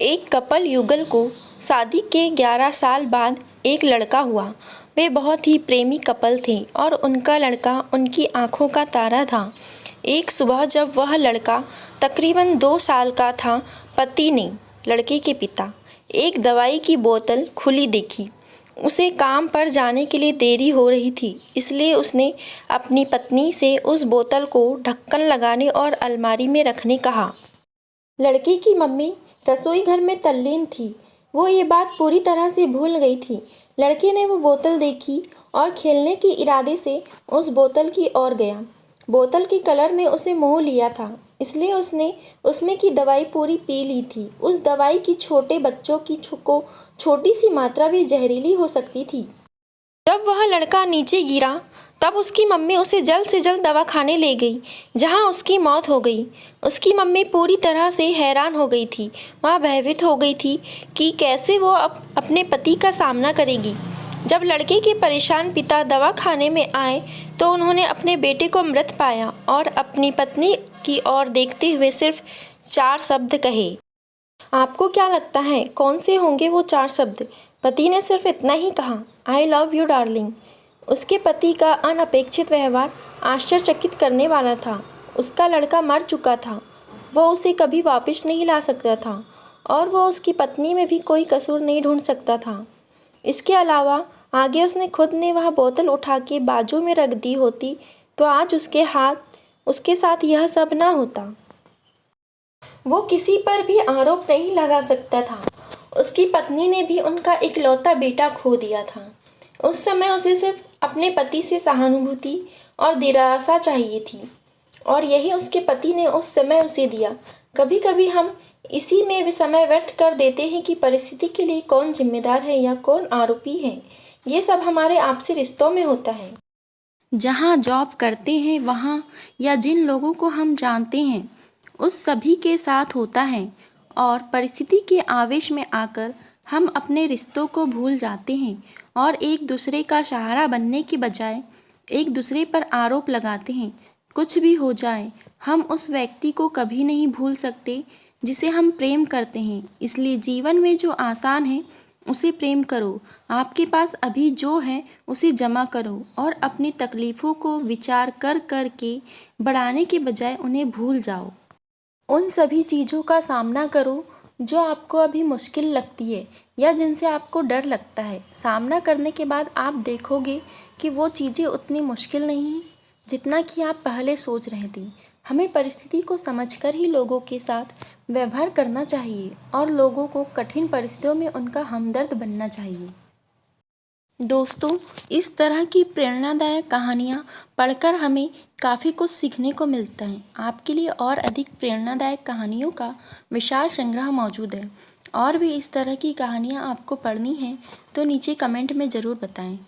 एक कपल युगल को शादी के 11 साल बाद एक लड़का हुआ। वे बहुत ही प्रेमी कपल थे और उनका लड़का उनकी आंखों का तारा था। एक सुबह जब वह लड़का तकरीबन 2 साल का था, पति ने लड़के के पिता एक दवाई की बोतल खुली देखी। उसे काम पर जाने के लिए देरी हो रही थी, इसलिए उसने अपनी पत्नी से उस बोतल को ढक्कन लगाने और अलमारी में रखने कहा। लड़के की मम्मी रसोई घर में तल्लीन थी। वो ये बात पूरी तरह से भूल गई थी। लड़के ने वो बोतल देखी और खेलने के इरादे से उस बोतल की ओर गया। बोतल के कलर ने उसे मोह लिया था, इसलिए उसने उसमें की दवाई पूरी पी ली थी। उस दवाई की छोटे बच्चों की छोटी सी मात्रा भी जहरीली हो सकती थी। जब वह लड़का नीचे गिरा तब उसकी मम्मी उसे जल्द से जल्द दवाखाने ले गई, जहां उसकी मौत हो गई। उसकी मम्मी पूरी तरह से हैरान हो गई थी। वह भयभीत हो गई थी कि कैसे वो अपने पति का सामना करेगी। जब लड़के के परेशान पिता दवाखाने में आए तो उन्होंने अपने बेटे को मृत पाया और अपनी पत्नी की ओर देखते हुए सिर्फ 4 शब्द कहे। आपको क्या लगता है कौन से होंगे वो 4 शब्द? पति ने सिर्फ इतना ही कहा, आई लव यू डार्लिंग। उसके पति का अनपेक्षित व्यवहार आश्चर्यचकित करने वाला था। उसका लड़का मर चुका था, वो उसे कभी वापस नहीं ला सकता था और वो उसकी पत्नी में भी कोई कसूर नहीं ढूंढ सकता था। इसके अलावा आगे उसने खुद ने वह बोतल उठा के बाजू में रख दी होती तो आज उसके साथ यह सब ना होता। वो किसी पर भी आरोप नहीं लगा सकता था। उसकी पत्नी ने भी उनका इकलौता बेटा खो दिया था। उस समय उसे सिर्फ अपने पति से सहानुभूति और दिलासा चाहिए थी और यही उसके पति ने उस समय उसे दिया। कभी कभी हम इसी में भी समय व्यर्थ कर देते हैं कि परिस्थिति के लिए कौन जिम्मेदार है या कौन आरोपी है। ये सब हमारे आपसी रिश्तों में होता है। जहाँ जॉब करते हैं वहाँ या जिन लोगों को हम जानते हैं उस सभी के साथ होता है और परिस्थिति के आवेश में आकर हम अपने रिश्तों को भूल जाते हैं और एक दूसरे का सहारा बनने के बजाय एक दूसरे पर आरोप लगाते हैं। कुछ भी हो जाए हम उस व्यक्ति को कभी नहीं भूल सकते जिसे हम प्रेम करते हैं। इसलिए जीवन में जो आसान है उसे प्रेम करो। आपके पास अभी जो है उसे जमा करो और अपनी तकलीफ़ों को विचार कर कर के बढ़ाने के बजाय उन्हें भूल जाओ। उन सभी चीज़ों का सामना करो जो आपको अभी मुश्किल लगती है या जिनसे आपको डर लगता है। सामना करने के बाद आप देखोगे कि वो चीज़ें उतनी मुश्किल नहीं हैं जितना कि आप पहले सोच रहे थे। हमें परिस्थिति को समझकर ही लोगों के साथ व्यवहार करना चाहिए और लोगों को कठिन परिस्थितियों में उनका हमदर्द बनना चाहिए। दोस्तों, इस तरह की प्रेरणादायक कहानियाँ पढ़कर हमें काफ़ी कुछ सीखने को मिलता है। आपके लिए और अधिक प्रेरणादायक कहानियों का विशाल संग्रह मौजूद है और भी इस तरह की कहानियाँ आपको पढ़नी हैं तो नीचे कमेंट में ज़रूर बताएं।